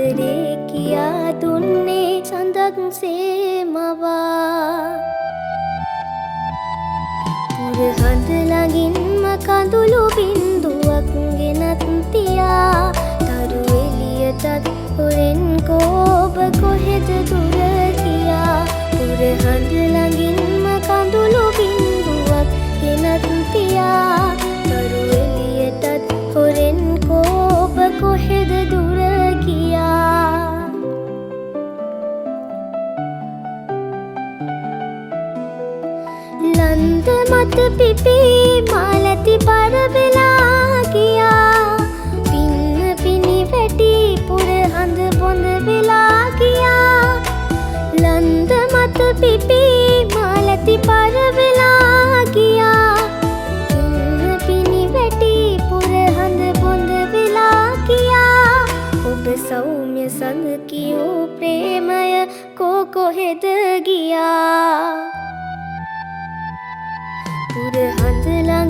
ආදරේ කියා දුන්නේ සඳක් සේමවා පුරහඳ ළඟින්ම කඳුළු බින්දුවක් ගෙනත් තියා තරු එළියටත් හොරෙන් කෝබ කොහෙද දුර කියා පුරහඳ ළඟින්ම කඳුළු බින්දුවක් ගෙනත් තියා තරු එළියටත් හොරෙන් කෝබ කොහෙද දුර කියා ලන්ද මත පිපි මාලති පර වෙලා ගියා පින්න පිනි වැටි පුරහඳ බොඳ වෙලා ගියා ලන්ද මත පිපි මාලති පර වෙලා ගියා පින්න පිනි වැටි පුරහඳ බොඳ වෙලා ගියා ඔබ සෞම්‍ය සඳ කියූ ප්‍රේමය කොහෙද ගියා පුරහඳ ළඟ